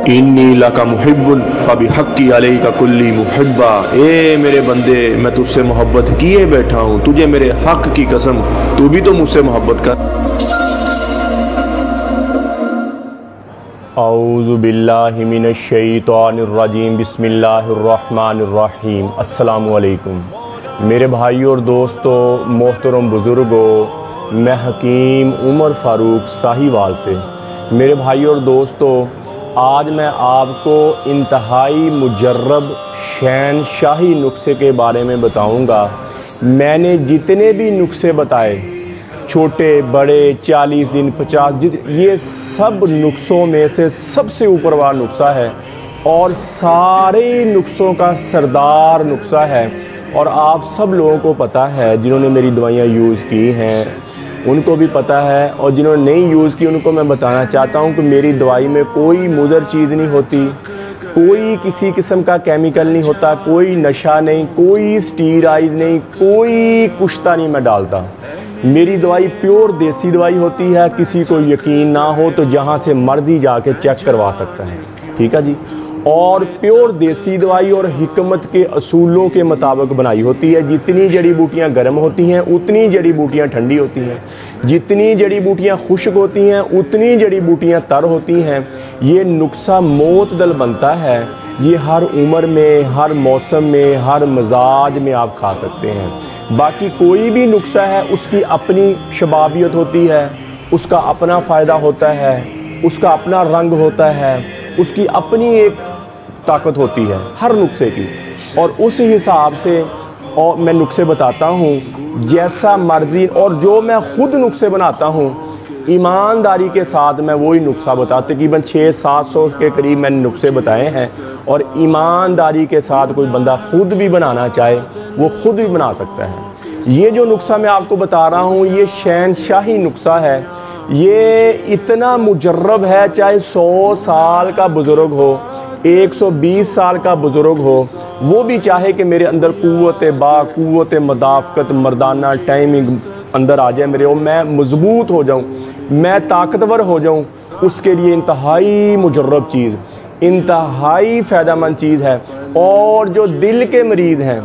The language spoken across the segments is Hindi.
इन्नी लका मुहिब्बुन फबिहक्की अलैका कुल्ली मुहिब्बा। ए मेरे बंदे, मैं तुझसे मोहब्बत किए बैठा हूँ, तुझे मेरे हक की कसम, तू भी तो मुझसे मोहब्बत कर। औज़ु बिल्लाहि मिनश शैतानिर रजीम, बिस्मिल्लाहिर रहमानिर रहीम। अस्सलामु अलैकुम मेरे भाइयों और दोस्तों, मोहतरम बुज़ुर्गों, मैं हकीम उमर फ़ारूक साहिवाल से। मेरे भाइयों और दोस्तों, आज मैं आपको इंतहाई मुजर्रब शहनशाही नुस्खे के बारे में बताऊंगा। मैंने जितने भी नुस्खे बताए, छोटे बड़े, 40 दिन, 50 दिन, ये सब नुस्खों में से सबसे ऊपर वाला नुस्खा है और सारे नुस्खों का सरदार नुस्खा है। और आप सब लोगों को पता है, जिन्होंने मेरी दवाइयाँ यूज़ की हैं उनको भी पता है, और जिन्होंने नहीं यूज़ की उनको मैं बताना चाहता हूँ कि मेरी दवाई में कोई मुज़र चीज़ नहीं होती, कोई किसी किस्म का केमिकल नहीं होता, कोई नशा नहीं, कोई स्टीरॉइड नहीं, कोई कुश्ता नहीं मैं डालता। मेरी दवाई प्योर देसी दवाई होती है। किसी को यकीन ना हो तो जहाँ से मर्जी जाके चेक करवा सकता है, ठीक है जी। और प्योर देसी दवाई और हिकमत के असूलों के मुताबिक बनाई होती है। जितनी जड़ी बूटियाँ गर्म होती हैं उतनी जड़ी बूटियाँ ठंडी होती हैं, जितनी जड़ी बूटियाँ खुश्क होती हैं उतनी जड़ी बूटियाँ तर होती हैं। ये नुस्खा मोतदल बनता है। ये हर उम्र में, हर मौसम में, हर मिजाज में आप खा सकते हैं। बाकी कोई भी नुस्खा है उसकी अपनी शबाबियत होती है, उसका अपना फ़ायदा होता है, उसका अपना रंग होता है, उसकी अपनी एक ताकत होती है हर नुस्खे की। और उस हिसाब से और मैं नुस्खे बताता हूँ जैसा मर्जी, और जो मैं ख़ुद नुस्खे बनाता हूँ ईमानदारी के साथ मैं वही नुस्खा बताता। तकरीबन 600-700 के करीब मैंने नुस्खे बताए हैं, और ईमानदारी के साथ कोई बंदा ख़ुद भी बनाना चाहे वो ख़ुद भी बना सकता है। ये जो नुस्खा मैं आपको बता रहा हूँ ये शहनशाही नुस्खा है। ये इतना मुजर्रब है, चाहे 100 साल का बुज़ुर्ग हो, 120 साल का बुज़ुर्ग हो, वो भी चाहे कि मेरे अंदर क़ुव्वत मदाफ़क़त मर्दाना टाइमिंग अंदर आ जाए मेरे, और मैं मजबूत हो जाऊँ, मैं ताकतवर हो जाऊँ, उसके लिए इंतहाई मुजर्रब चीज़, इंतहाई फ़ायदेमंद चीज़ है। और जो दिल के मरीज़ हैं,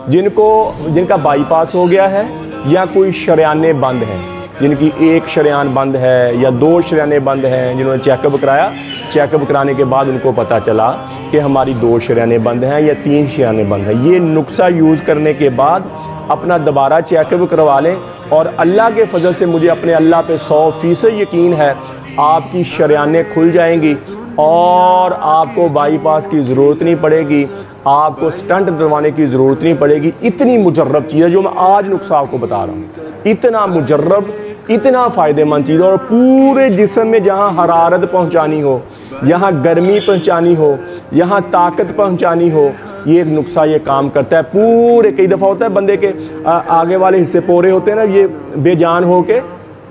जिनका बाईपास हो गया है या कोई शरियाने बंद हैं, जिनकी एक शरियान बंद है या 2 शरियाने बंद हैं, जिन्होंने चेकअप कराया, चेकअप कराने के बाद उनको पता चला कि हमारी 2 शरियाने बंद हैं या 3 शरियाने बंद हैं, ये नुस्खा यूज़ करने के बाद अपना दोबारा चेकअप करवा लें। और अल्लाह के फजल से मुझे अपने अल्लाह पे 100% यकीन है, आपकी शरियाने खुल जाएंगी और आपको बाईपास की ज़रूरत नहीं पड़ेगी, आपको स्टंट डलवाने की ज़रूरत नहीं पड़ेगी। इतनी मुजर्रब चीज़ है जो मैं आज नुस्खा आपको बता रहा हूँ, इतना मुजर्रब, इतना फ़ायदेमंद चीज़। और पूरे जिस्म में जहाँ हरारत पहुँचानी हो, यहाँ गर्मी पहुँचानी हो, यहाँ ताकत पहुँचानी हो, ये एक नुस्खा ये काम करता है। पूरे कई दफ़ा होता है बंदे के आगे वाले हिस्से पोरे होते हैं ना, ये बेजान हो के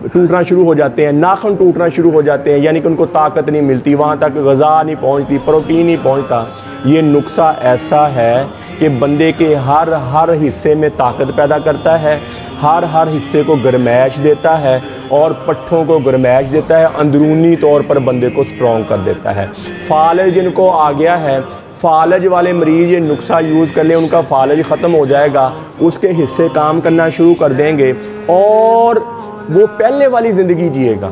टूटना शुरू हो जाते हैं, नाखून टूटना शुरू हो जाते हैं, यानी कि उनको ताकत नहीं मिलती, वहाँ तक ग़िज़ा नहीं पहुँचती, प्रोटीन नहीं पहुँचता। ये नुस्खा ऐसा है कि बंदे के हर हिस्से में ताकत पैदा करता है, हर हिस्से को गरमैश देता है और पट्ठों को गरमैश देता है, अंदरूनी तौर पर बंदे को स्ट्रॉन्ग कर देता है। फालज जिनको आ गया है, फालज वाले मरीज़ ये नुस्खा यूज़ कर लें, उनका फालज ख़त्म हो जाएगा, उसके हिस्से काम करना शुरू कर देंगे और वो पहले वाली ज़िंदगी जिएगा।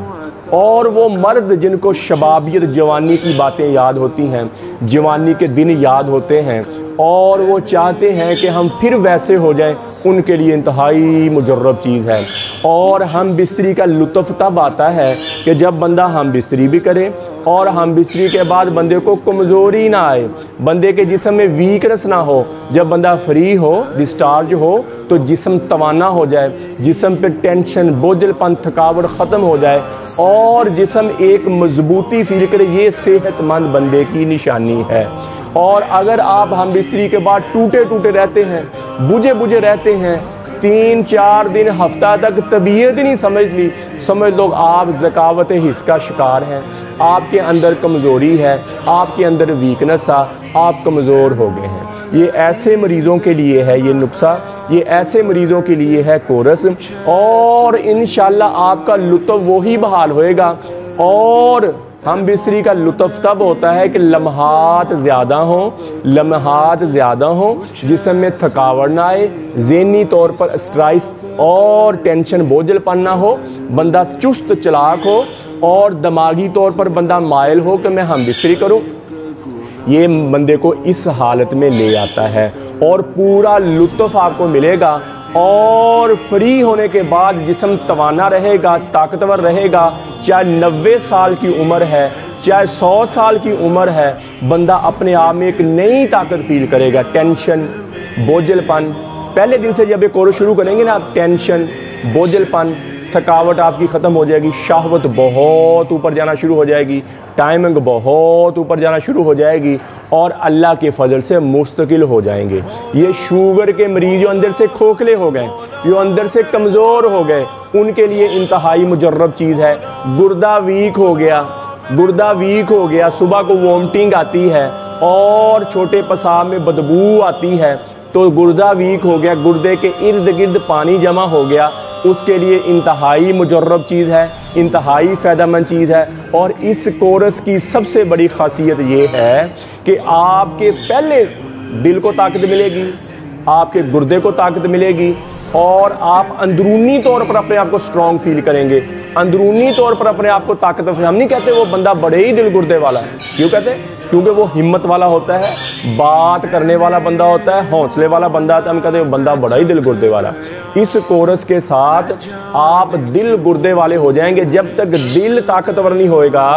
और वो मर्द जिनको शबाबियत, जवानी की बातें याद होती हैं, जवानी के दिन याद होते हैं और वो चाहते हैं कि हम फिर वैसे हो जाएं, उनके लिए इंतहाई मुजर्रब चीज़ है। और हम बिस्तरी का लुत्फ़ तब आता है कि जब बंदा हम बिस्तरी भी करे और हम बिस्तरी के बाद बंदे को कमज़ोरी ना आए, बंदे के जिस्म में वीकनेस ना हो। जब बंदा फ्री हो, डिस्चार्ज हो, तो जिस्म तवाना हो जाए, जिस्म पे टेंशन, बोझलपन, थकावट ख़त्म हो जाए और जिस्म एक मजबूती फील करे, ये सेहतमंद बंदे की निशानी है। और अगर आप हम बिस्तरी के बाद टूटे टूटे रहते हैं, बुझे रहते हैं, 3-4 दिन, हफ्ता तक तबीयत ही नहीं समझ लो आप ज़कावत हिस्स का शिकार हैं, आपके अंदर कमज़ोरी है, आपके अंदर वीकनेस है, आप कमज़ोर हो गए हैं। ये ऐसे मरीज़ों के लिए है ये नुस्खा, ये ऐसे मरीज़ों के लिए है कोरस। और इंशाल्लाह आपका लुत्फ़ वही बहाल होएगा और हम बिस्तरी का लुत्फ़ तब होता है कि लम्हात ज़्यादा हों, जिस्म में थकावट ना आए, ज़हनी तौर पर स्ट्रेस और टेंशन बोझलपन ना हो, बंदा चुस्त चलाक हो और दिमागी तौर पर बंदा मायल हो कि मैं हम बिस्तरी करूँ। ये बंदे को इस हालत में ले आता है और पूरा लुत्फ़ आपको मिलेगा। और फ्री होने के बाद जिस्म तवाना रहेगा, ताकतवर रहेगा। चाहे 90 साल की उम्र है, चाहे 100 साल की उम्र है, बंदा अपने आप में एक नई ताकत फील करेगा। टेंशन, बोझलपन, पहले दिन से जब ये कोर्स शुरू करेंगे ना आप, टेंशन, बोझलपन, थकावट आपकी ख़त्म हो जाएगी। शहवत बहुत ऊपर जाना शुरू हो जाएगी, टाइमिंग बहुत ऊपर जाना शुरू हो जाएगी और अल्लाह के फजल से मुस्तकिल हो जाएंगे। ये शुगर के मरीज जो अंदर से खोखले हो गए, जो अंदर से कमज़ोर हो गए, उनके लिए इंतहाई मुजर्रब चीज़ है। गुर्दा वीक हो गया, सुबह को वोमिटिंग आती है और छोटे पेशाब में बदबू आती है, तो गुर्दा वीक हो गया, गुर्दे के इर्द गिर्द पानी जमा हो गया, उसके लिए इंतहाई मुजर्रब चीज़ है, इंतहाई फ़ायदेमंद चीज़ है। और इस कोर्स की सबसे बड़ी खासियत ये है कि आपके पहले दिल को ताकत मिलेगी, आपके गुर्दे को ताकत मिलेगी और आप अंदरूनी तौर पर अपने आप को स्ट्रॉन्ग फील करेंगे, अंदरूनी तौर पर अपने आप को ताकतवर। हम नहीं कहते वो बंदा बड़े ही दिल गुर्दे वाला है, क्यों कहते हैं? क्योंकि वो हिम्मत वाला होता है, बात करने वाला बंदा होता है, हौसले वाला बंदा होता है, हम कहते हैं वो बंदा बड़ा ही दिल गुर्दे वाला। इस कोर्स के साथ आप दिल गुर्दे वाले हो जाएंगे। जब तक दिल ताकतवर नहीं होएगा,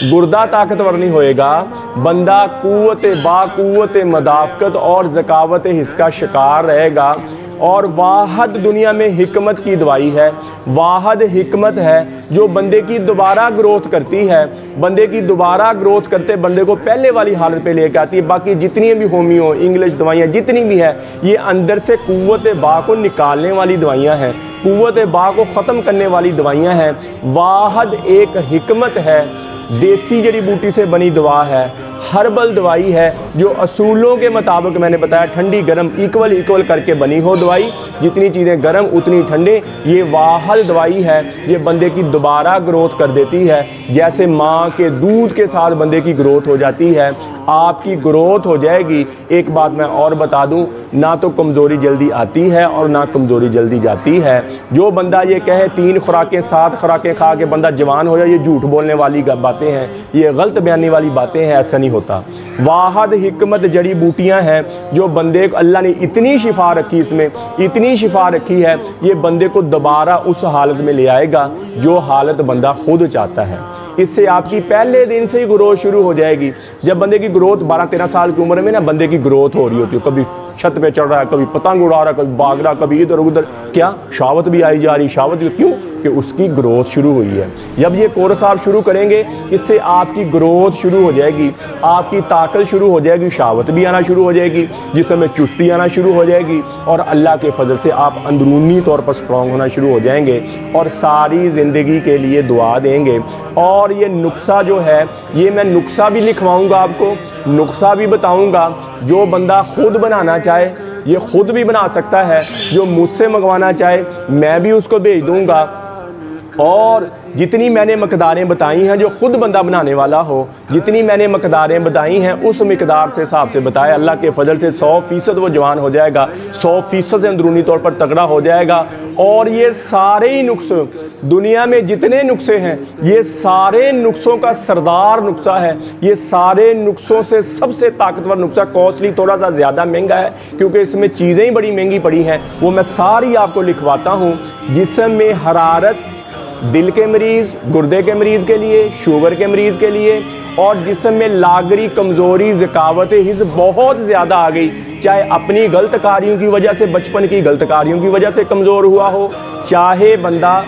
गुर्दा ताकतवर नहीं होएगा, बंदा बाकुव्वत मदाफ़कत और ज़कावत हिस्स का शिकार रहेगा। और वाहद दुनिया में हिकमत की दवाई है, वाहद हिकमत है जो बंदे की दोबारा ग्रोथ करती है, बंदे की दोबारा ग्रोथ करते बंदे को पहले वाली हालत पे लेके आती है। बाकी जितनी भी होमियो इंग्लिश दवाइयाँ जितनी भी है, ये अंदर से कुव्वत बा को निकालने वाली दवाइयाँ हैं, कुव्वत बा को ख़त्म करने वाली दवाइयाँ हैं। वाहद एक हिकमत है, देसी जड़ी बूटी से बनी दवा है, हर्बल दवाई है जो असूलों के मुताबिक मैंने बताया ठंडी गर्म इक्वल करके बनी हो दवाई, जितनी चीज़ें गर्म उतनी ठंडे। ये वाहल दवाई है, ये बंदे की दोबारा ग्रोथ कर देती है। जैसे माँ के दूध के साथ बंदे की ग्रोथ हो जाती है, आपकी ग्रोथ हो जाएगी। एक बात मैं और बता दूं, ना तो कमज़ोरी जल्दी आती है और ना कमज़ोरी जल्दी जाती है। जो बंदा ये कहे 3 खुराकें 7 खुराकें खा के बंदा जवान हो जाए, ये झूठ बोलने वाली बातें हैं, ये गलत बयानी वाली बातें हैं, ऐसा नहीं होता। वाहद हिकमत जड़ी बूटियां हैं जो बंदे को अल्लाह ने इतनी शिफा रखी, इसमें इतनी शिफा रखी है, ये बंदे को दोबारा उस हालत में ले आएगा जो हालत बंदा खुद चाहता है। इससे आपकी पहले दिन से ही ग्रोथ शुरू हो जाएगी। जब बंदे की ग्रोथ 12-13 साल की उम्र में ना बंदे की ग्रोथ हो रही होती है, कभी छत पे चढ़ रहा है, कभी पतंग उड़ा रहा है, कभी भाग रहा, कभी इधर उधर, क्या शावत भी आई जा रही, शावत क्यों? कि उसकी ग्रोथ शुरू हुई है। जब ये कोर्स आप शुरू करेंगे, इससे आपकी ग्रोथ शुरू हो जाएगी, आपकी ताकत शुरू हो जाएगी, शावत भी आना शुरू हो जाएगी, जिसमें चुस्ती आना शुरू हो जाएगी और अल्लाह के फजल से आप अंदरूनी तौर पर स्ट्रॉन्ग होना शुरू हो जाएंगे और सारी ज़िंदगी के लिए दुआ देंगे। और ये नुस्खा जो है, ये मैं नुस्खा भी लिखवाऊंगा आपको, नुस्खा भी बताऊंगा। जो बंदा खुद बनाना चाहे ये खुद भी बना सकता है, जो मुझसे मंगवाना चाहे मैं भी उसको भेज दूंगा। और जितनी मैंने मकदारें बताई हैं, जो खुद बंदा बनाने वाला हो, जितनी मैंने मकदारें बताई हैं उस मकदार से हिसाब से बताए, अल्लाह के फजल से 100% वो जवान हो जाएगा, 100% से अंदरूनी तौर पर तगड़ा हो जाएगा। और ये सारे ही नुस्खे, दुनिया में जितने नुस्खे हैं, ये सारे नुस्खों का सरदार नुस्खा है। ये सारे नुस्खों से सबसे ताकतवर नुस्खा, कॉस्टली थोड़ा सा ज़्यादा महंगा है क्योंकि इसमें चीज़ें ही बड़ी महंगी पड़ी हैं, वो मैं सारी आपको लिखवाता हूँ। जिस्म में हरारत, दिल के मरीज़, गुर्दे के मरीज़ के लिए, शुगर के मरीज़ के लिए, और जिस्म में लागरी, कमज़ोरी, ज़कावत हिस्स बहुत ज़्यादा आ गई, चाहे अपनी गलत कार्यों की वजह से, बचपन की गलत कार्यों की वजह से कमज़ोर हुआ हो, चाहे बंदा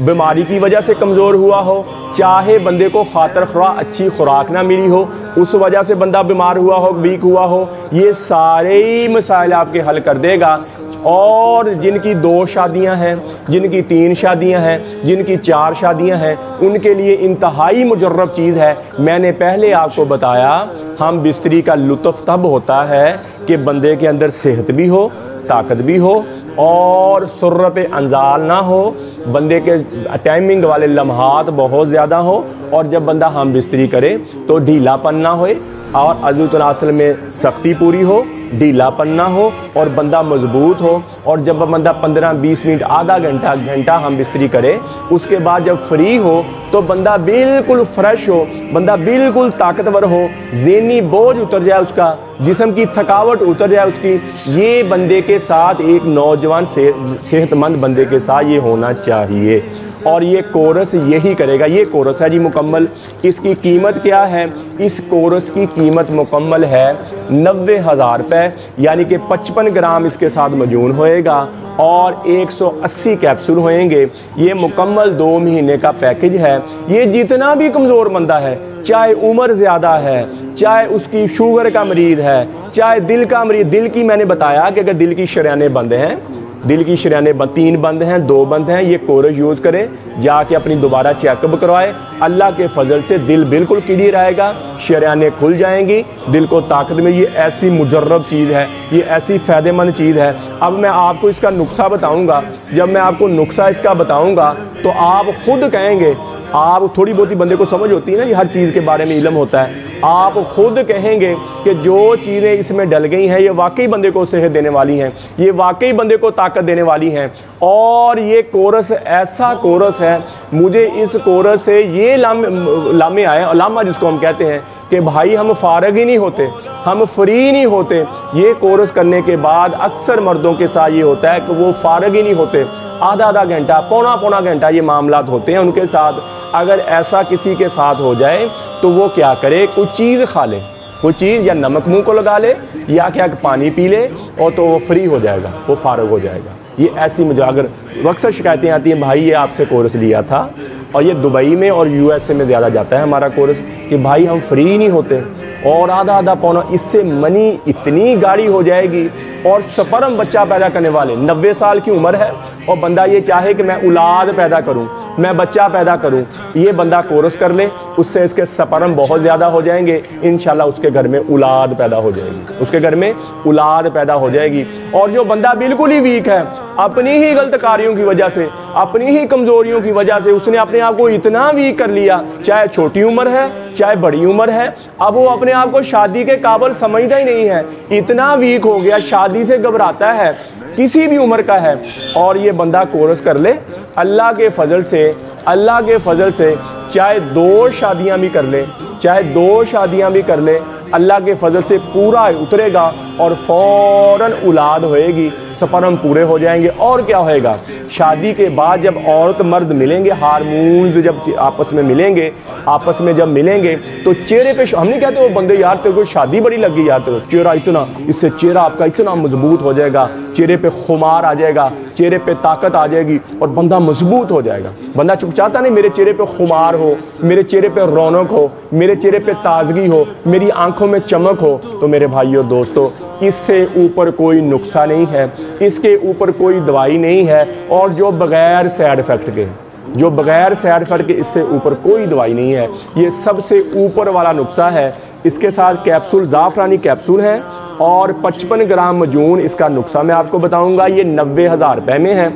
बीमारी की वजह से कमज़ोर हुआ हो, चाहे बंदे को खातर खुरा अच्छी खुराक ना मिली हो, उस वजह से बंदा बीमार हुआ हो, वीक हुआ हो, ये सारे ही मसाइल आपके हल कर देगा। और जिनकी 2 शादियां हैं, जिनकी 3 शादियां हैं, जिनकी 4 शादियां हैं, उनके लिए इंतहाई मुजर्रब चीज़ है। मैंने पहले आपको बताया, हम बिस्तरी का लुत्फ़ तब होता है कि बंदे के अंदर सेहत भी हो, ताकत भी हो, और सुर्रत अंजाल ना हो, बंदे के टाइमिंग वाले लम्हात बहुत ज़्यादा हो, और जब बंदा हम बिस्तरी करे तो ढीलापन ना होए, और अज़ू तनासल में सख्ती पूरी हो, ढीलापन ना हो, और बंदा मजबूत हो। और जब बंदा 15-20 मिनट, आधा घंटा हम बिस्तरी करे, उसके बाद जब फ्री हो तो बंदा बिल्कुल फ्रेश हो, बंदा बिल्कुल ताकतवर हो, ज़हनी बोझ उतर जाए उसका, जिस्म की थकावट उतर जाए उसकी। ये बंदे के साथ, एक नौजवान सेहतमंद बंदे के साथ ये होना चाहिए, और ये कोर्स यही करेगा। ये कोर्स है जी मुकम्मल। इसकी कीमत क्या है? इस कोर्स की कीमत मुकम्मल है 90,000 रुपये, यानी कि 55 ग्राम इसके साथ मजून होएगा और 180 कैप्सूल होएंगे। ये मुकम्मल 2 महीने का पैकेज है। ये जितना भी कमज़ोर बंदा है, चाहे उम्र ज़्यादा है, चाहे उसकी शुगर का मरीज़ है, चाहे दिल का मरीज़, दिल की मैंने बताया कि अगर दिल की शरीयानें बंद हैं, दिल की शरीयानें 3 बंद हैं, 2 बंद हैं, ये कोर्स यूज़ करें, जाके अपनी दोबारा चेकअप करवाए। अल्लाह के फजल से दिल बिल्कुल क्लियर आएगा, शरीयानें खुल जाएंगी, दिल को ताकत में। ये ऐसी मुजर्रब चीज़ है, ये ऐसी फ़ायदेमंद चीज़ है। अब मैं आपको इसका नुस्खा बताऊँगा। जब मैं आपको नुस्खा इसका बताऊँगा तो आप खुद कहेंगे, आप थोड़ी बहुत ही बंदे को समझ होती है ना, ये हर चीज़ के बारे में इल्म होता है, आप खुद कहेंगे कि जो चीज़ें इसमें डल गई हैं ये वाकई बंदे को सेहत देने वाली हैं, ये वाकई बंदे को ताकत देने वाली हैं। और ये कोर्स ऐसा कोर्स है, मुझे इस कोर्स से ये लामे आए, लामा जिसको हम कहते हैं कि भाई हम फारग ही नहीं होते, हम फ्री नहीं होते। ये कोर्स करने के बाद अक्सर मर्दों के साथ ये होता है कि वो फारग ही नहीं होते, आधा घंटा, पौना घंटा ये मामलात होते हैं उनके साथ। अगर ऐसा किसी के साथ हो जाए तो वो क्या करे, कोई चीज़ खा ले, कोई चीज़, या नमक मुंह को लगा ले, या क्या पानी पी ले, और तो वो फ्री हो जाएगा, वो फारग हो जाएगा। ये ऐसी मुझे अगर अक्सर शिकायतें आती हैं, भाई ये आपसे कोर्स लिया था, और ये दुबई में और यूएसए में ज़्यादा जाता है हमारा कोर्स, कि भाई हम फ्री ही नहीं होते, और आधा पौना, इससे मनी इतनी गाढ़ी हो जाएगी। और स्पर्म बच्चा पैदा करने वाले, 90 साल की उम्र है और बंदा ये चाहे कि मैं औलाद पैदा करूं, मैं बच्चा पैदा करूं, ये बंदा कोर्स कर ले, उससे इसके स्पर्म बहुत ज़्यादा हो जाएंगे, इंशाल्लाह उसके घर में औलाद पैदा हो जाएगी, उसके घर में औलाद पैदा हो जाएगी। और जो बंदा बिल्कुल ही वीक है, अपनी ही गलत कार्यों की वजह से, अपनी ही कमज़ोरियों की वजह से उसने अपने आप को इतना वीक कर लिया, चाहे छोटी उम्र है चाहे बड़ी उम्र है, अब वो अपने आप को शादी के काबिल समझता ही नहीं है, इतना वीक हो गया, शादी से घबराता है, किसी भी उम्र का है। और ये बंदा कोर्स कर ले, अल्लाह के फजल से, अल्लाह के फजल से, चाहे 2 शादियां भी कर ले, चाहे 2 शादियां भी कर ले, अल्लाह के फजल से पूरा उतरेगा और फ़ौरन औलाद होएगी, स्पर्म पूरे हो जाएंगे। और क्या होएगा, शादी के बाद जब औरत मर्द मिलेंगे, हार्मोन्स जब आपस में मिलेंगे, आपस में जब मिलेंगे तो चेहरे पे, हम नहीं कहते वो बंदे यार तेरे को शादी बड़ी लगी यार, तेरे चेहरा इतना, इससे चेहरा आपका इतना मजबूत हो जाएगा, चेहरे पे खुमार आ जाएगा, चेहरे पे ताकत आ जाएगी और बंदा मजबूत हो जाएगा। बंदा चुप चाहता नहीं मेरे चेहरे पे खुमार हो, मेरे चेहरे पे रौनक हो, मेरे चेहरे पे ताजगी हो, मेरी आंखों में चमक हो। तो मेरे भाइयों दोस्तों, इससे ऊपर कोई नुस्खा नहीं है, इसके ऊपर कोई दवाई नहीं है, और जो बगैर साइड इफेक्ट के, जो बगैर साइड इफेक्ट के, इससे ऊपर कोई दवाई नहीं है। ये सबसे ऊपर वाला नुस्खा है। इसके साथ कैप्सूल, ज़ाफ़रानी कैप्सूल है और 55 ग्राम मजून, इसका नुस्खा मैं आपको बताऊंगा। ये 90,000 रुपये में है।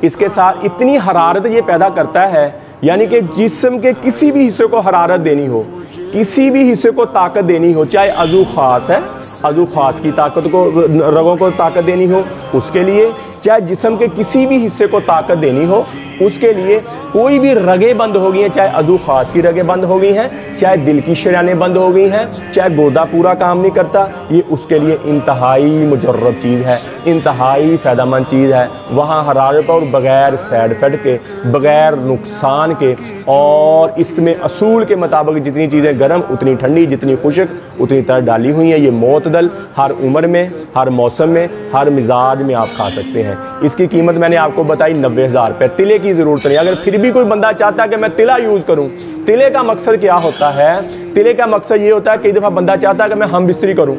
इसके साथ इतनी हरारत ये पैदा करता है, यानी कि जिस्म के किसी भी हिस्से को हरारत देनी हो, किसी भी हिस्से को ताकत देनी हो, चाहे अज़ू ख़ास है, अज़ू ख़ास की ताकत को, रगों को ताकत देनी हो उसके लिए, चाहे जिस्म के किसी भी हिस्से को ताकत देनी हो उसके लिए, कोई भी रगें बंद हो गई हैं, चाहे अज़ू ख़ास की रगें बंद हो गई हैं, चाहे दिल की शरीयानें बंद हो गई हैं, चाहे गुर्दा पूरा काम नहीं करता, ये उसके लिए इंतहाई मुजर्रब चीज़ है, इंतहाई फ़ायदेमंद चीज़ है। वहाँ हरारत और बग़ैर साइड इफेक्ट के, बग़ैर नुकसान के, और इसमें असूल के मुताबिक जितनी चीज़ें गर्म उतनी ठंडी, जितनी खुश्क उतनी तरह डाली हुई हैं। ये मोतदल, हर उम्र में, हर मौसम में, हर मिजाज में आप खा सकते हैं। इसकी कीमत मैंने आपको बताई 90,000 रुपये। तिले की ज़रूरत नहीं। अगर फिर भी कोई बंदा चाहता है कि मैं तिला यूज़ करूँ, तिले का मकसद क्या होता है? तिले का मकसद ये होता है, कई दफ़ा बंदा चाहता है कि मैं हम बिस्तरी करूँ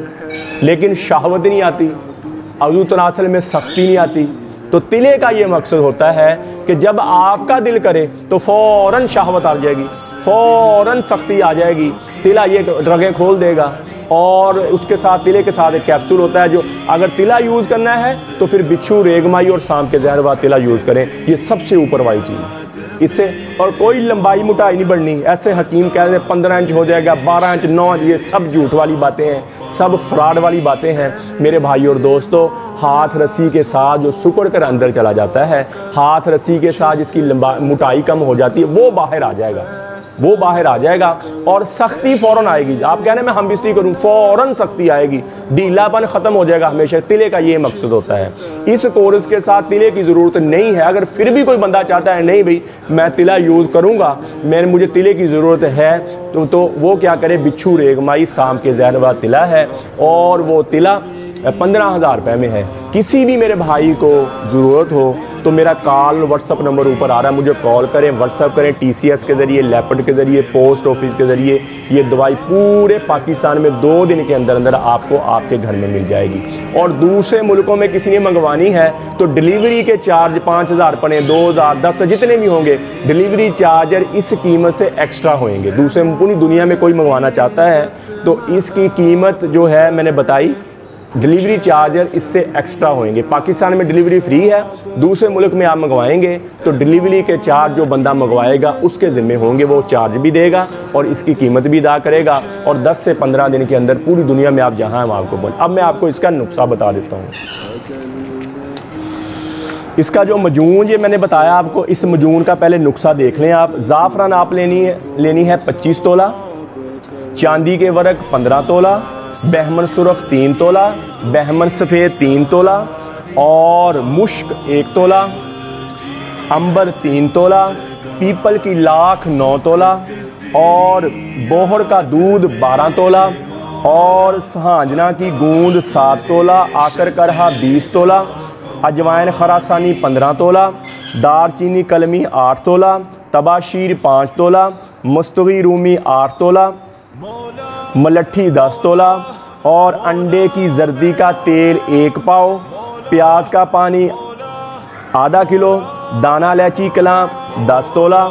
लेकिन शहवत नहीं आती, अज़ू तनासल में सख्ती नहीं आती, तो तिले का ये मकसद होता है कि जब आपका दिल करे तो फ़ौरन शहवत आ जाएगी, फ़ौरन सख्ती आ जाएगी, तिला ये रगें खोल देगा और उसके साथ तिले के साथ एक कैप्सूल होता है, जो अगर तिला यूज़ करना है तो फिर बिच्छू, रेगमाई और शाम के जहर तिला यूज़ करें। ये सबसे ऊपर वाली चीज़ है। इससे और कोई लंबाई मोटाई नहीं बढ़नी। ऐसे हकीम कहते हैं 15 इंच हो जाएगा, 12 इंच, 9 इंच, ये सब झूठ वाली बातें हैं, सब फ्रॉड वाली बातें हैं मेरे भाई और दोस्तों। हाथ रस्सी के साथ जो सुकड़ कर अंदर चला जाता है, हाथ रस्सी के साथ जिसकी मोटाई कम हो जाती है, वो बाहर आ जाएगा, वो बाहर आ जाएगा और सख्ती फ़ौरन आएगी। आप कहने मैं हम बिस्ती करूँ, फ़ौरन सख्ती आएगी, ढीलापन ख़त्म हो जाएगा हमेशा। तिले का ये मकसद होता है। इस कोर्स के साथ तिले की ज़रूरत नहीं है। अगर फिर भी कोई बंदा चाहता है नहीं भाई मैं तिला यूज़ करूँगा, मुझे तिले की ज़रूरत है, तो वो क्या करे, बिच्छू, रेगमाई, शाम के जहर वाला तिला है और वो तिला 15,000 रुपये में है। किसी भी मेरे भाई को ज़रूरत हो तो मेरा कॉल व्हाट्सअप नंबर ऊपर आ रहा है, मुझे कॉल करें, व्हाट्सअप करें, TCS के ज़रिए, लेपर्ड के ज़रिए, पोस्ट ऑफिस के ज़रिए। ये दवाई पूरे पाकिस्तान में 2 दिन के अंदर अंदर आपको आपके घर में मिल जाएगी। और दूसरे मुल्कों में किसी ने मंगवानी है तो डिलीवरी के चार्ज 5,000 पड़े, 2,000, 10 जितने भी होंगे, डिलीवरी चार्जर इस कीमत से एक्स्ट्रा होंगे। दूसरे पूरी दुनिया में कोई मंगवाना चाहता है तो इसकी कीमत जो है मैंने बताई, डिलीवरी चार्जर इससे एक्स्ट्रा होंगे। पाकिस्तान में डिलीवरी फ्री है, दूसरे मुल्क में आप मंगवाएंगे तो डिलीवरी के चार्ज जो बंदा मंगवाएगा उसके ज़िम्मे होंगे, वो चार्ज भी देगा और इसकी कीमत भी अदा करेगा। और 10 से 15 दिन के अंदर पूरी दुनिया में आप जहाँ हैं आपको बोल। अब मैं आपको इसका नुस्खा बता देता हूँ। इसका जो मजून ये मैंने बताया आपको, इस मजून का पहले नुस्खा देख लें आप। ज़ाफ़रान आप लेनी है 25 तोला, चांदी के वर्क 15 तोला, बहमन सुरख 3 तोला, बहमन सफ़ेद 3 तोला और मुश्क 1 तोला, अंबर 3 तोला, पीपल की लाख 9 तोला और बोहर का दूध 12 तोला और सहाजना की गूंद 7 तोला, आकर करहा 20 तोला, अजवाइन खरासानी 15 तोला, दारचीनी कलमी 8 तोला, तबाशीर 5 तोला, मुस्तगी रूमी 8 तोला, मलट्ठी 10 तोला और अंडे की जर्दी का तेल 1 पाव, प्याज का पानी आधा किलो, दाना इलायची कलां 10 तोला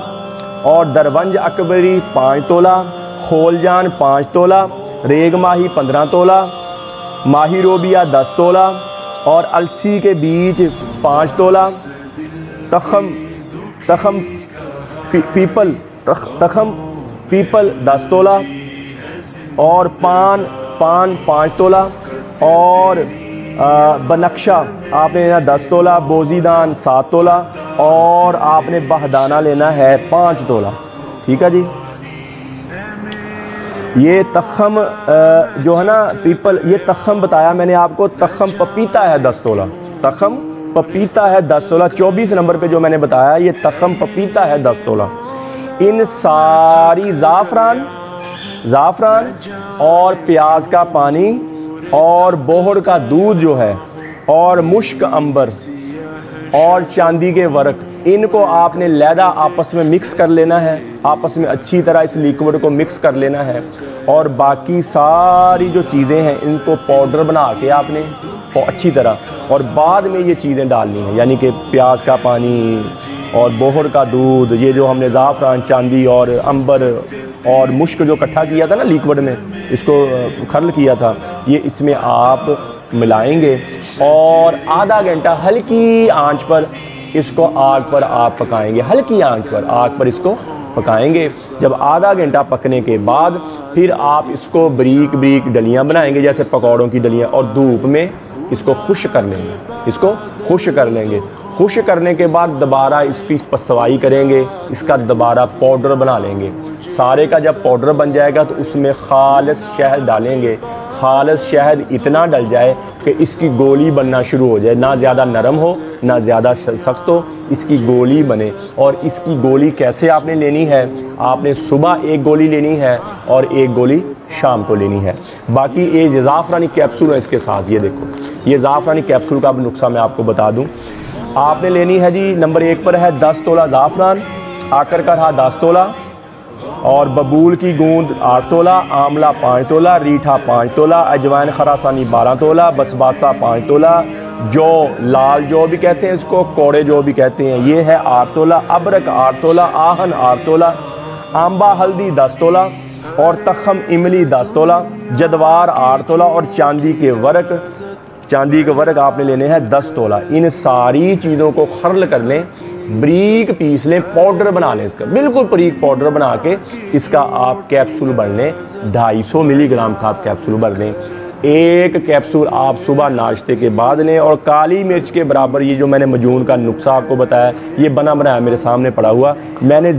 और दरवंज अकबरी 5 तोला, खोलजान 5 तोला, रेग माही 15 तोला, माही रोबिया 10 तोला और अलसी के बीज 5 तोला, तखम पीपल 10 तोला और पान 5 तोला और बनक्शा आपने लेना 10 तोला, बोजीदान 7 तोला और आपने बहदाना लेना है 5 तोला। ठीक है जी। ये तखम जो है ना पीपल, ये तखम बताया मैंने आपको, तखम पपीता है 10 तोला, तखम पपीता है 10 तोला। 24 नंबर पे जो मैंने बताया ये तखम पपीता है 10 तोला। इन सारी ज़ाफ़रान और प्याज का पानी और बोहड़ का दूध जो है और मुश्क अंबर और चांदी के वर्क, इनको आपने लैदा आपस में मिक्स कर लेना है, आपस में अच्छी तरह इस लिक्विड को मिक्स कर लेना है। और बाकी सारी जो चीज़ें हैं इनको पाउडर बना के आपने अच्छी तरह, और बाद में ये चीज़ें डालनी है, यानी कि प्याज का पानी और बोहड़ का दूध, ये जो हमने ज़ाफ़रान, चांदी और अंबर और मुश्क जो इकट्ठा किया था ना लिक्विड में, इसको खरल किया था, ये इसमें आप मिलाएंगे और आधा घंटा हल्की आंच पर इसको आग पर आप पकाएंगे, हल्की आंच पर आग पर इसको पकाएंगे। जब आधा घंटा पकने के बाद फिर आप इसको बारीक बारीक डलियाँ बनाएंगे, जैसे पकौड़ों की डलियाँ, और धूप में इसको खुश्क कर लेंगे, इसको खुश्क कर लेंगे। खुश्क करने के बाद दोबारा इसकी पसवाई करेंगे, इसका दोबारा पाउडर बना लेंगे। सारे का जब पाउडर बन जाएगा तो उसमें खालिस शहद डालेंगे। खालिस शहद इतना डल जाए कि इसकी गोली बनना शुरू हो जाए, ना ज़्यादा नरम हो ना ज़्यादा सख्त हो, इसकी गोली बने। और इसकी गोली कैसे आपने लेनी है, आपने सुबह 1 गोली लेनी है और 1 गोली शाम को लेनी है। बाकी ये ज़ाफ़रानी कैप्सूल है इसके साथ, ये देखो ये ज़ाफ़रानी कैप्सूल का नुस्खा मैं आपको बता दूं। आपने लेनी है जी, नंबर 1 पर है 10 तोला ज़ाफ़रान, आकर का रहा 10 तोला और बबूल की गूंद 8 तोला, आंवला 5 तोला, रीठा 5 तोला, अजवाइन खरासानी 12 तोला, बसबासा 5 तोला, जौ, लाल जौ भी कहते हैं इसको, कोड़े जौ भी कहते हैं, ये है 8 तोला, अबरक 8 तोला, आहन 8 तोला, आंबा हल्दी 10 तोला, और तखम इमली 10 तोला, जदवार 8 तोला और चांदी के वर्क आपने लेने हैं 10 तोला। इन सारी चीज़ों को खर्ल कर लें, बारीक पीस लें, पाउडर बना लें, इसका बिल्कुल बारीक पाउडर बना के इसका आप कैप्सूल भर लें। 250 मिलीग्राम का आप कैप्सूल भर लें। एक कैप्सूल आप सुबह नाश्ते के बाद लें। और काली मिर्च के बराबर ये जो मैंने मजून का नुस्खा आपको बताया, ये बना बनाया मेरे सामने पड़ा हुआ। मैंने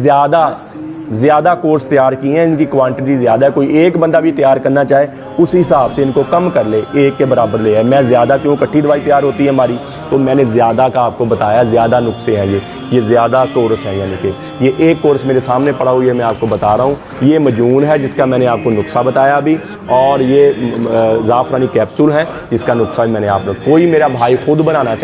ज़्यादा कोर्स तैयार किए हैं, इनकी क्वांटिटी ज़्यादा है। कोई एक बंदा भी तैयार करना चाहे उस हिसाब से इनको कम कर ले, एक के बराबर ले आए। मैं ज़्यादा क्यों, इकट्ठी दवाई तैयार होती है हमारी, तो मैंने ज़्यादा का आपको बताया। ज़्यादा नुस्खे हैं ये ज़्यादा कोर्स है, यानी कि ये एक कोर्स मेरे सामने पड़ा हुआ है, मैं आपको बता रहा हूँ। ये मजून है जिसका मैंने आपको नुस्खा बताया अभी, और ये ज़ाफ़रानी कैप्सूल है जिसका नुस्खा मैंने आपको। कोई मेरा भाई खुद बनाना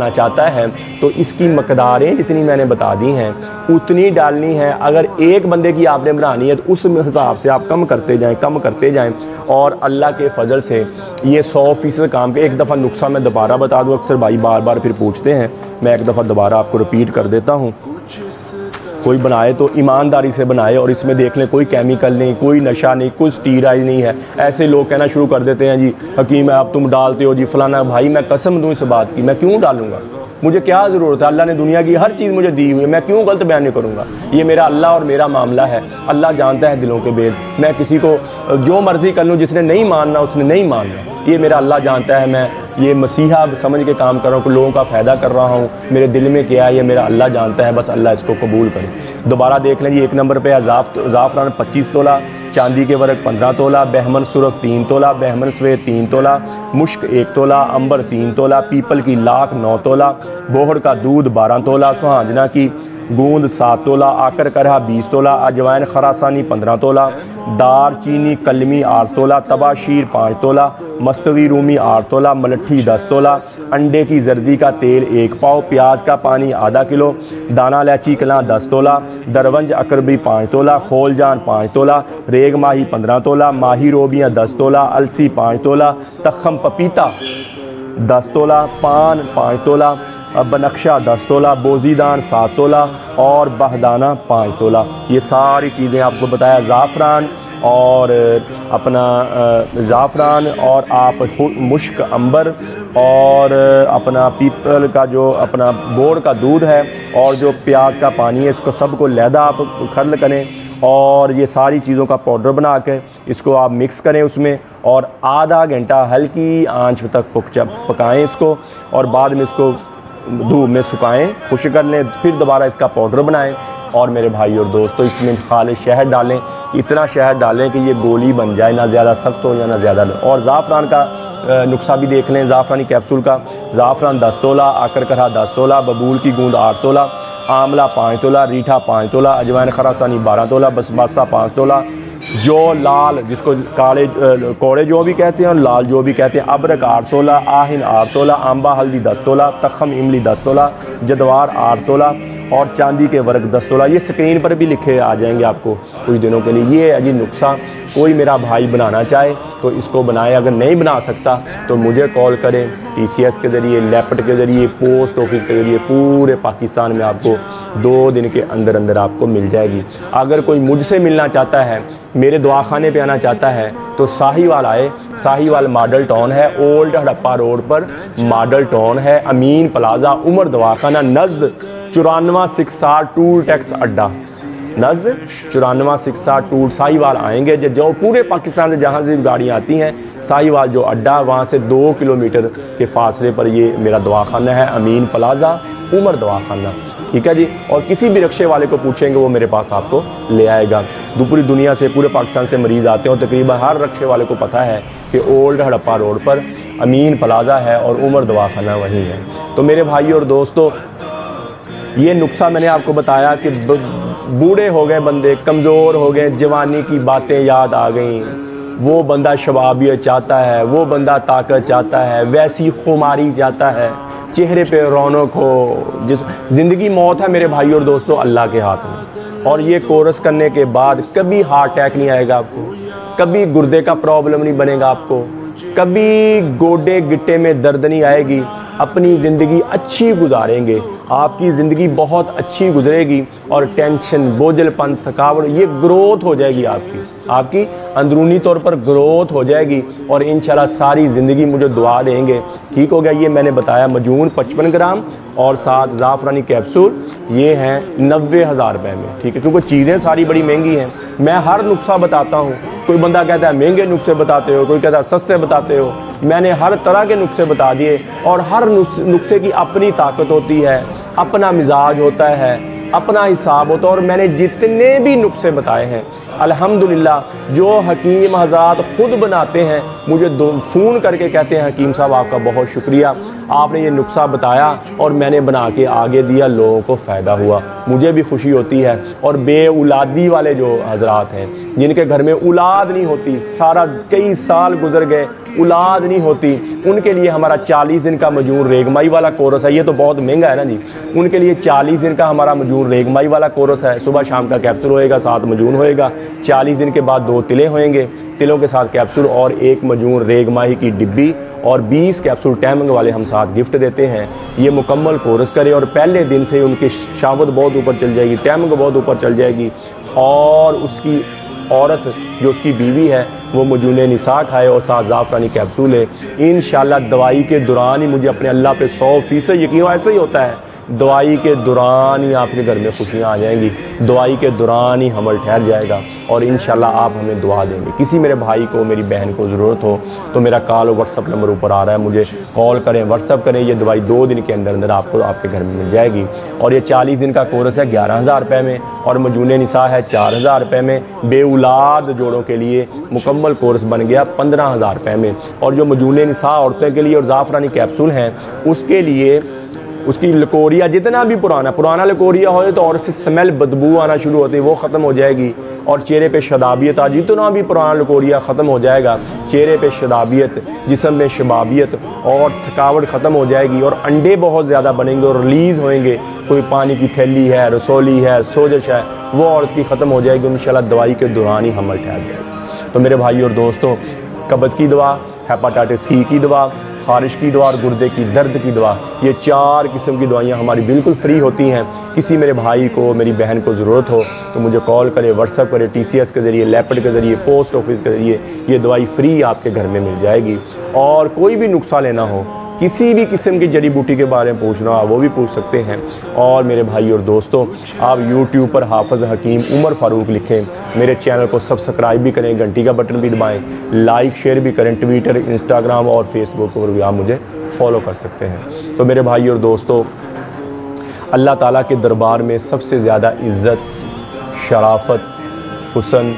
चाहता है तो इसकी मकदारें जितनी मैंने बता दी हैं उतनी डालनी है। अगर एक बंदे की आपने बनानी है तो उस हिसाब से आप कम करते जाएं और अल्लाह के फजल से ये 100% काम के। एक दफ़ा नुस्खा मैं दोबारा बता दूं, अक्सर भाई बार बार फिर पूछते हैं, मैं एक दफ़ा दोबारा आपको रिपीट कर देता हूँ। कोई बनाए तो ईमानदारी से बनाए, और इसमें देख लें कोई केमिकल नहीं, कोई नशा नहीं, कोई स्टीराइड नहीं है। ऐसे लोग कहना शुरू कर देते हैं, जी हकीम है आप तुम डालते हो जी फलाना। भाई मैं कसम दूं इस बात की, मैं क्यों डालूंगा, मुझे क्या ज़रूरत है, अल्लाह ने दुनिया की हर चीज़ मुझे दी हुई है, मैं क्यों गलत बयान नहीं करूँगा। ये मेरा अल्लाह और मेरा मामला है, अल्लाह जानता है दिलों के भेद। मैं किसी को जो मर्ज़ी कर लूँ, जिसने नहीं मानना उसने नहीं मानना, ये मेरा अल्लाह जानता है। मैं ये मसीहा समझ के काम कर रहा हूँ कि लोगों का फ़ायदा कर रहा हूँ, मेरे दिल में क्या है ये मेरा अल्लाह जानता है, बस अल्लाह इसको कबूल करे। दोबारा देख लें जी, एक नंबर पे है ज़ाफ़रान 25 तोला, चांदी के वर्क 15 तोला, बहमन सुरख 3 तोला, बहमन सफ़ेद 3 तोला, मुश्क 1 तोला, अंबर 3 तोला, पीपल की लाख 9 तोला, बोहड़ का दूध 12 तोला, सुहाजना की गूंद 7 तोला, आकर करहा 20 तोला, अजवाइन खरासानी 15 तोला, दार चीनी कलमी 8 तोला, तबाशीर 5 तोला, मस्तवी रूमी 8 तोला, मलट्ठी 10 तोला, अंडे की जर्दी का तेल 1 पाव, प्याज का पानी आधा किलो, दाना इलायची कलां 10 तोला, दरवंज अकरबी 5 तोला, खोलजान 5 तोला, रेग माही 15 तोला, माही रोबियाँ 10 तोला, अलसी 5 तोला, तखम पपीता 10 तोला, पान 5 तोला, बनक्शा 10 तोला, बोजीदान 7 तोला और बहदाना 5 तोला। ये सारी चीज़ें आपको बताया। ज़ाफ़रान और और आप मुश्क अंबर और अपना पीपल का जो अपना बोर का दूध है और जो प्याज का पानी है, इसको सबको लहदा आप खर्ल करें और ये सारी चीज़ों का पाउडर बना के इसको आप मिक्स करें उसमें, और आधा घंटा हल्की आंच तक पकाएं इसको, और बाद में इसको धूप में सुखाएं, खुश कर लें, फिर दोबारा इसका पाउडर बनाएं। और मेरे भाई और दोस्तों, इसमें खाली शहद डालें, इतना शहद डालें कि ये गोली बन जाए, ना ज़्यादा सख्त हो या ना ज़्यादा। और ज़ाफ़रान का नुस्खा भी देख लें, ज़ाफ़रानी कैप्सूल का। ज़ाफ़रान 10 तोला, आकर करहा 10 तोला, बबूल की गूंद 8 तोला, आंवला 5 तोला, रीठा 5 तोला, अजवाइन खरासानी 12 तोला, बसबासा 5 तोला, जो लाल जिसको काले कोड़े जो भी कहते हैं और लाल जो भी कहते हैं, अबरक 8 तोला, आहिन 8 तोला, आंबा हल्दी 10 तोला, तखम इमली 10 तोला, जदवार 8 तोला और चांदी के वर्क 10 तोला। ये स्क्रीन पर भी लिखे आ जाएंगे आपको कुछ दिनों के लिए। ये है जी नुस्खा। कोई मेरा भाई बनाना चाहे तो इसको बनाए, अगर नहीं बना सकता तो मुझे कॉल करें। TCS के ज़रिए, लेपट के ज़रिए, पोस्ट ऑफिस के ज़रिए पूरे पाकिस्तान में आपको 2 दिन के अंदर अंदर आपको मिल जाएगी। अगर कोई मुझसे मिलना चाहता है, मेरे दवाखाने पे आना चाहता है तो साहिवाल आए। साहिवाल मॉडल टाउन है, ओल्ड हड़प्पा रोड पर मॉडल टाउन है, अमीन प्लाजा, उमर दवाखाना, नज़द 9460 टूल टैक्स अड्डा, नज़द 9460 टूल। साहिवाल आएंगे जो पूरे पाकिस्तान से जहाँ से गाड़ियाँ आती हैं, साहिवाल जो अड्डा वहाँ से 2 किलोमीटर के फासले पर ये मेरा दवाखाना है, अमीन प्लाजा, उमर दवाखाना। ठीक है जी। और किसी भी रिक्शे वाले को पूछेंगे वो मेरे पास आपको ले आएगा। पूरी दुनिया से, पूरे पाकिस्तान से मरीज़ आते हैं और तकरीबन हर रिक्शे वाले को पता है कि ओल्ड हड़प्पा रोड पर अमीन प्लाजा है और उमर दवाखाना वहीं है। तो मेरे भाई और दोस्तों, ये नुस्खा मैंने आपको बताया कि बूढ़े हो गए बंदे, कमज़ोर हो गए, जवानी की बातें याद आ गई, वो बंदा शबाबियत चाहता है, वो बंदा ताकत चाहता है, वैसी खुमारी चाहता है, चेहरे पे रौनक हो। जिस ज़िंदगी मौत है मेरे भाई और दोस्तों अल्लाह के हाथ में। और ये कोर्स करने के बाद कभी हार्ट अटैक नहीं आएगा आपको, कभी गुर्दे का प्रॉब्लम नहीं बनेगा आपको, कभी गोडे गिट्टे में दर्द नहीं आएगी। अपनी ज़िंदगी अच्छी गुजारेंगे। आपकी ज़िंदगी बहुत अच्छी गुजरेगी और टेंशन, बोझलपन, थकावट ये ग्रोथ हो जाएगी, आपकी अंदरूनी तौर पर ग्रोथ हो जाएगी और इंशाल्लाह सारी ज़िंदगी मुझे दुआ देंगे। ठीक हो गया। ये मैंने बताया मजून 55 ग्राम और 7 ज़ाफ़रानी कैप्सूल, ये हैं 90,000 रुपये में। ठीक है, क्योंकि चीज़ें सारी बड़ी महंगी हैं। मैं हर नुस्खा बताता हूँ। कोई बंदा कहता है महंगे नुस्खे बताते हो, कोई कहता है सस्ते बताते हो। मैंने हर तरह के नुस्खे बता दिए और हर नुस्खे की अपनी ताकत होती है, अपना मिजाज होता है, अपना हिसाब होता है। और मैंने जितने भी नुस्खे बताए हैं अल्हम्दुलिल्लाह जो हकीम हज़रात ख़ुद बनाते हैं मुझे फ़ोन करके कहते हैं हकीम साहब आपका बहुत शुक्रिया, आपने ये नुस्खा बताया और मैंने बना के आगे दिया, लोगों को फ़ायदा हुआ, मुझे भी खुशी होती है। और बेऔलादी वाले जो हज़रात हैं जिनके घर में औलाद नहीं होती, सारा कई साल गुजर गए, औलाद नहीं होती, उनके लिए हमारा 40 दिन का मजून रेगमाई वाला कोर्स है। ये तो बहुत महंगा है ना जी। उनके लिए 40 दिन का हमारा मजून रेगमाई वाला कोर्स है। सुबह शाम का कैप्सूल होएगा, 7 मजून होएगा। 40 दिन के बाद 2 तिले होएंगे, तिलों के साथ कैप्सूल और 1 मजून रेगमाही की डिब्बी और 20 कैप्सूल टैमंग वाले हम साथ गिफ्ट देते हैं। ये मुकम्मल कोर्स करें और पहले दिन से उनकी शहावत बहुत ऊपर चल जाएगी, टैमंग बहुत ऊपर चल जाएगी और उसकी औरत जो उसकी बीवी है वो मजून निसा खाए और 7 ज़ाफ़रानी कैप्सूल है। इंशाल्लाह दवाई के दौरान ही मुझे अपने अल्लाह पे 100% यकीन हो। ऐसा ही होता है, दवाई के दौरान ही आपके घर में खुशियाँ आ जाएंगी, दवाई के दौरान ही हमल ठहर जाएगा और इंशाल्लाह आप हमें दुआ देंगे। किसी मेरे भाई को, मेरी बहन को ज़रूरत हो तो मेरा कॉल व्हाट्सअप नंबर ऊपर आ रहा है, मुझे कॉल करें, व्हाट्सअप करें। ये दवाई 2 दिन के अंदर अंदर आपको आपके घर में मिल जाएगी। और ये 40 दिन का कोर्स है 11,000 रुपये में और मजून निसा है 4,000 रुपये में। बेऔलाद जोड़ों के लिए मुकम्मल कोर्स बन गया 15,000 रुपये में। और जो मजून निसा औरतों के लिए और ज़ाफ़रानी कैप्सूल हैं उसके लिए उसकी लकोरिया जितना भी पुराना लकोरिया हो तो और उससे स्मेल बदबू आना शुरू होती है, वो ख़त्म हो जाएगी। और चेहरे पे शदाबियत आ, जितना भी पुराना लकोरिया ख़त्म हो जाएगा, चेहरे पे शदाबियत, जिस्म में शबाबियत और थकावट ख़त्म हो जाएगी और अंडे बहुत ज़्यादा बनेंगे और रिलीज़ होएंगे। कोई पानी की थैली है, रसोली है, सोजश है, वो औरत की ख़त्म हो जाएगी इंशाल्लाह दवाई के दौरान ही हमल ठहर जाएगा। तो मेरे भाई और दोस्तों, कब्ज़ की दवा, हेपाटाइटिस सी की दवा, ख़ारिश की दवा और गुर्दे की दर्द की दवा, ये 4 किस्म की दवाइयाँ हमारी बिल्कुल फ्री होती हैं। किसी मेरे भाई को, मेरी बहन को ज़रूरत हो तो मुझे कॉल करे, व्हाट्सअप करे, TCS के ज़रिए, लैपट के ज़रिए, पोस्ट ऑफिस के ज़रिए ये दवाई फ्री आपके घर में मिल जाएगी। और कोई भी नुस्खा लेना हो, किसी भी किस्म की जड़ी बूटी के बारे में पूछना हो वो भी पूछ सकते हैं। और मेरे भाई और दोस्तों, आप YouTube पर हाफ़िज़ हकीम उमर फ़ारूक लिखें, मेरे चैनल को सब्सक्राइब भी करें, घंटी का बटन भी दबाएं, लाइक शेयर भी करें। ट्विटर, इंस्टाग्राम और फेसबुक पर भी आप मुझे फॉलो कर सकते हैं। तो मेरे भाई और दोस्तों, अल्लाह ताला के दरबार में सबसे ज़्यादा इज़्ज़त, शराफत, हुस्न,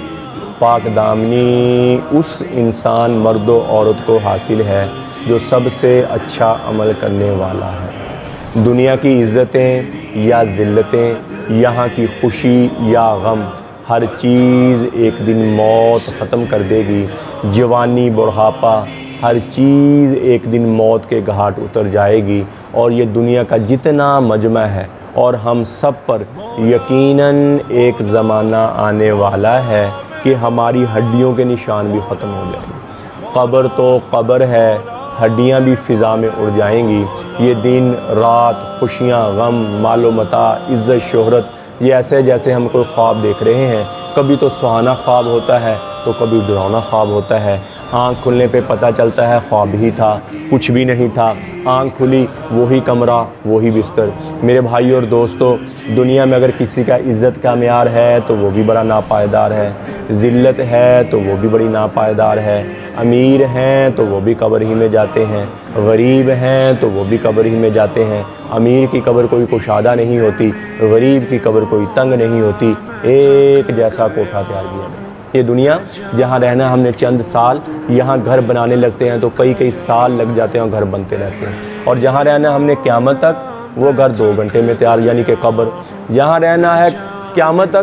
पाक दामनी उस इंसान, मर्द व औरत को हासिल है जो सबसे अच्छा अमल करने वाला है। दुनिया की इज़्ज़तें या ज़िल्लतें, यहाँ की खुशी या गम, हर चीज़ एक दिन मौत ख़त्म कर देगी। जवानी, बुढ़ापा, हर चीज़ एक दिन मौत के घाट उतर जाएगी। और ये दुनिया का जितना मजमा है और हम सब पर यकीनन एक ज़माना आने वाला है कि हमारी हड्डियों के निशान भी ख़त्म हो जाएंगे। क़ब्र तो क़ब्र है, हड्डियाँ भी फ़िज़ा में उड़ जाएंगी। ये दिन रात, खुशियाँ, गम, मालो मता, इज़्ज़त, शोहरत, ये ऐसे जैसे हम कोई ख्वाब देख रहे हैं। कभी तो सुहाना ख्वाब होता है तो कभी डरावना ख्वाब होता है। आँख खुलने पे पता चलता है ख्वाब ही था, कुछ भी नहीं था। आँख खुली, वही कमरा, वही बिस्तर। मेरे भाई और दोस्तों, दुनिया में अगर किसी का इज़्ज़त का म्यार है तो वो भी बड़ा नापायदार है, ज़िल्लत है तो वो भी बड़ी नापायदार है, अमीर हैं तो वो भी कब्र ही में जाते हैं, गरीब हैं तो वो भी कब्र ही में जाते हैं। अमीर की कब्र कोई कुशादा नहीं होती, गरीब की कब्र कोई तंग नहीं होती, एक जैसा कोठा तैयार किया गया। ये दुनिया जहाँ रहना हमने चंद साल, यहाँ घर बनाने लगते हैं तो कई कई साल लग जाते हैं और घर बनते रहते हैं। और जहाँ रहना हमने क़यामत तक, वो घर 2 घंटे में तैयार, यानी कि कब्र। जहाँ रहना है क़यामत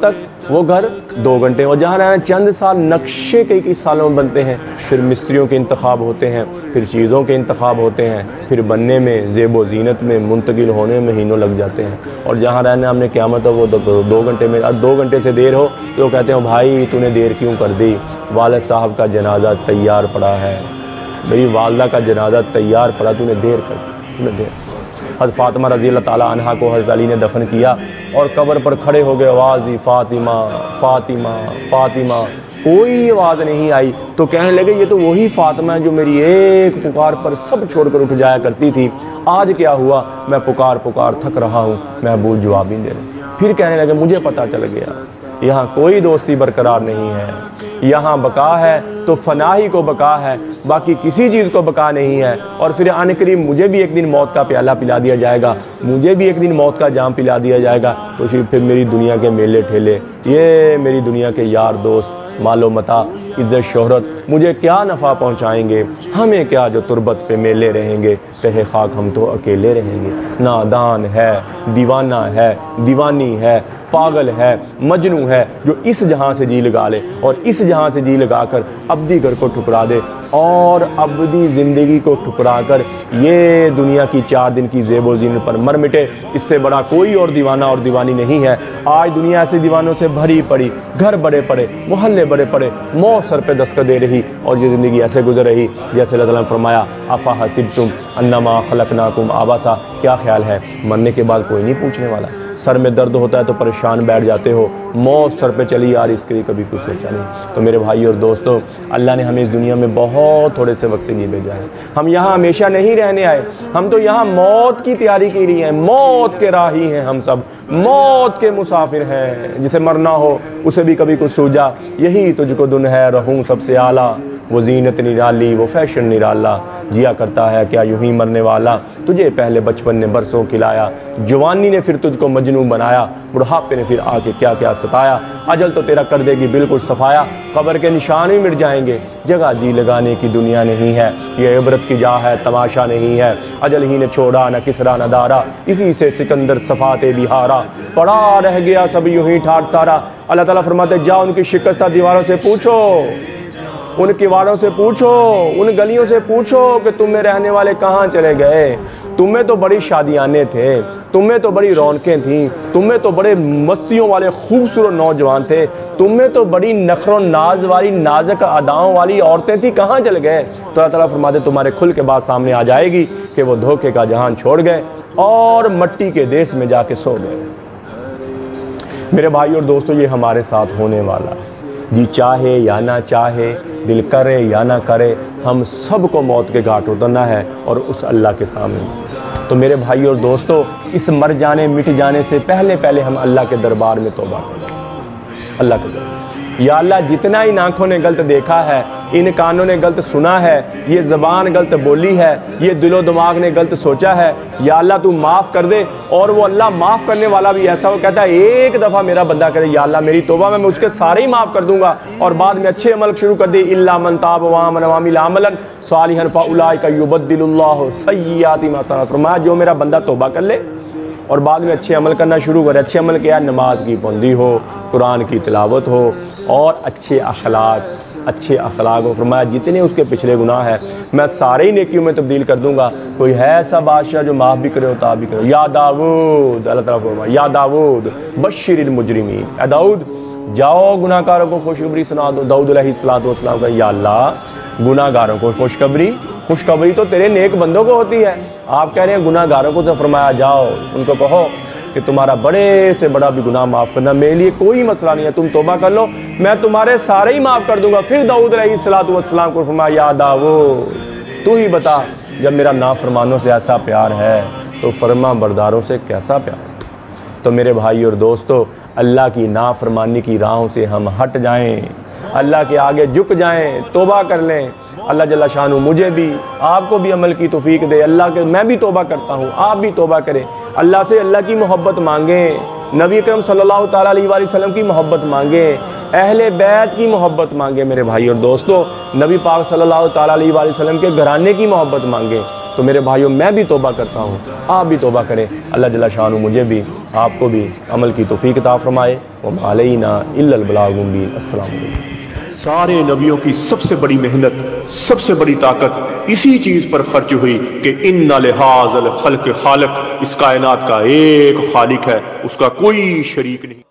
तक वो घर 2 घंटे। और जहाँ रहना चंद साल, नक्शे कई सालों में बनते हैं। फिर मिस्त्रियों के इंतखाब होते हैं, फिर चीज़ों के इंतखाब होते हैं, फिर बनने में, ज़ेब व ज़ीनत में, मुंतकिल होने में महीनों लग जाते हैं। और जहाँ रहना हमने क़यामत तक, वो 2 घंटे में। अब 2 घंटे से देर हो तो कहते हैं भाई तूने देर क्यों कर दी, वालिद साहब का जनाजा तैयार पड़ा है, मेरी वालदा का जनाजा तैयार पड़ा, तूने देर कर दी, तूने देर। हज़रत फ़ातिमा रज़ी अल्लाह ताला अन्हा को हज़रत अली ने दफन किया और कब्र पर खड़े हो गए, आवाज़ दी फ़ातिमा फ़ातिमा फ़ातिमा, कोई आवाज़ नहीं आई। तो कहने लगे ये तो वही फ़ातिमा है जो मेरी एक पुकार पर सब छोड़कर उठ जाया करती थी, आज क्या हुआ? मैं पुकार पुकार थक रहा हूँ, महबूब जवाब नहीं दे रहे। फिर कहने लगे मुझे पता चल गया यहाँ कोई दोस्ती बरकरार नहीं है, यहाँ बका है तो फनाही को बका है, बाकी किसी चीज़ को बका नहीं है। और फिर आने करीब मुझे भी एक दिन मौत का प्याला पिला दिया जाएगा, मुझे भी एक दिन मौत का जाम पिला दिया जाएगा। तो फिर मेरी दुनिया के मेले ठेले, ये मेरी दुनिया के यार दोस्त, मालो मता, इज्जत शोहरत मुझे क्या नफ़ा पहुँचाएंगे? हमें क्या जो तुरबत पे मेले रहेंगे, तहे खाक हम तो अकेले रहेंगे। नादान है, दीवाना है, दीवानी है, पागल है, मजनू है, जो इस जहां से जी लगा ले और इस जहां से जी लगाकर अब्दी घर को ठुकरा दे और अब्दी ज़िंदगी को ठुकरा कर ये दुनिया की 4 दिन की ज़ेबो ज़ीनत पर मर मिटे, इससे बड़ा कोई और दीवाना और दीवानी नहीं है। आज दुनिया ऐसे दीवानों से भरी पड़ी, घर बड़े पड़े, मोहल्ले बड़े पड़े, मौत सर पे दस्तक दे रही और ये ज़िंदगी ऐसे गुजर रही जैसे अल्लाह ताला ने फरमाया अफ़ा हसिबतुम अन्नमा खलक़नाकुम आबासा, क्या ख्याल है मरने के बाद कोई नहीं पूछने वाला? सर में दर्द होता है तो परेशान बैठ जाते हो, मौत सर पे चली आ रही, इसके लिए कभी कुछ सोचा नहीं। तो मेरे भाई और दोस्तों, अल्लाह ने हमें इस दुनिया में बहुत थोड़े से वक्त के लिए भेजा है। हम यहाँ हमेशा नहीं रहने आए, हम तो यहाँ मौत की तैयारी की रही है, मौत के राही हैं हम सब, मौत के मुसाफिर हैं। जिसे मरना हो उसे भी कभी कुछ सूझा, यही तुझको दुन है रहूं सबसे आला, वो जीनत निराली वो फैशन निराला, जिया करता है क्या यूं ही मरने वाला, तुझे पहले बचपन ने बरसों खिलाया, जवानी ने फिर तुझको मजनू बनाया, बुढ़ापे ने फिर आके क्या क्या सताया, अजल तो तेरा कर देगी बिल्कुल सफाया, कब्र के निशान भी मिट जाएंगे, जगह जी लगाने की दुनिया नहीं है, ये इबरत की जा है तमाशा नहीं है, अजल ही ने छोड़ा न किसरा न दारा, इसी से सिकंदर सफाते बिहारा, पड़ा रह गया सब यूं ही ठाट सारा। अल्लाह ताला फरमाते जा उनकी शिकस्ता दीवारों से पूछो, उन किवाड़ों से पूछो, उन गलियों से पूछो कि तुम में रहने वाले कहाँ चले गए। तुम्हें तो बड़ी शादियाने थे, तुम्हें तो बड़ी रौनकें थीं, तुम्हें तो बड़े मस्तियों वाले खूबसूरत नौजवान थे, तुम्हें तो बड़ी नखरों नाज वाली नाजक अदाओं वाली औरतें थी, कहाँ चल गए? तो अल्लाह ताला फरमाते तुम्हारे खुल के बाद सामने आ जाएगी कि वो धोखे का जहान छोड़ गए और मट्टी के देश में जाके सो गए। मेरे भाई और दोस्तों, ये हमारे साथ होने वाला है, जी चाहे या ना चाहे, दिल करे या ना करे, हम सबको मौत के घाट उतरना है और उस अल्लाह के सामने। तो मेरे भाई और दोस्तों, इस मर जाने मिट जाने से पहले पहले हम अल्लाह के दरबार में तौबा करें। अल्लाह के दरबार, या अल्लाह जितना इन आँखों ने गलत देखा है, इन कानों ने गलत सुना है, ये ज़बान गलत बोली है, ये दिलो दिमाग ने गलत सोचा है, या अल्लाह तू माफ़ कर दे। और वो अल्लाह माफ़ करने वाला भी ऐसा, वो कहता है एक दफ़ा मेरा बंदा करे या अल्लाह मेरी तौबा में मैं उसके सारे ही माफ़ कर दूंगा और बाद में अच्छे अमल शुरू कर दे। इल्ला मन ताब व आमन व अमिल अमलन सालिहन फउलाइका युबद्दिलुल्लाहु सय्यिआति मा सनअ। फरमाया जो मेरा बंदा तौबा कर ले और बाद में अच्छे अमल करना शुरू करे। अच्छे अमल क्या? नमाज की पाबंदी हो, कुरान की तिलावत हो और अच्छे अखलाक हो। फरमाया जितने उसके पिछले गुनाह हैं मैं सारे ही नेकियों में तब्दील कर दूंगा। कोई है ऐसा बादशाह जो माफ़ भी करे ताब भी करे? या दाऊद, अल्लाह ताला फरमाया या दाऊद बश्शिरिल मुजरिमीन, ए दाऊद जाओ गुनाहगारों को खुशखबरी सुना दो। दाऊद अलैहिस्सलातु वस्सलाम का या अल्लाह गुनाहगारों को खुशखबरी तो तेरे नेक बंदों को होती है, आप कह रहे हैं गुनाहगारों को। तो फरमाया जाओ उनको कहो कि तुम्हारा बड़े से बड़ा भी गुनाह माफ़ करना मेरे लिए कोई मसला नहीं है, तुम तौबा कर लो मैं तुम्हारे सारे ही माफ़ कर दूंगा। फिर दाऊद अलैहिस्सलातु वस्सलाम को फरमाया या दाऊद तू ही बता, जब मेरा नाफरमानों से ऐसा प्यार है तो फरमा बरदारों से कैसा प्यार। तो मेरे भाई और दोस्तों, अल्लाह की नाफरमानी की राहों से हम हट जाएं, अल्लाह के आगे झुक जाएं, तौबा कर लें। अल्लाह जल्ला शानू मुझे भी आपको भी अमल की तौफीक दे। अल्लाह के मैं भी तौबा करता हूँ, आप भी तौबा करें। अल्लाह से अल्लाह की मोहब्बत मांगें, नबी अकरम सल्लल्लाहु ताला अलैहि वसल्लम की मोहब्बत मांगें, अहले बैत की मोहब्बत मांगें। मेरे भाई और दोस्तों, नबी पाक सल्लल्लाहु ताला अलैहि वसल्लम के घराने की मोहब्बत मांगें। तो मेरे भाइयों, मैं भी तौबा करता हूँ, आप भी तौबा करें। अल्लाह जल्ला शानू मुझे भी आपको भी अमल की तौफीक अता फरमाए। व अलैना इल्लल बलागुल मुबीन। अस्सलाम वालेकुम। सारे नबियों की सबसे बड़ी मेहनत, सबसे बड़ी ताकत इसी चीज पर खर्च हुई कि इन्ना लिहाज़ल खल्क़ खालिक, इस कायनात का एक खालिक है, उसका कोई शरीक नहीं।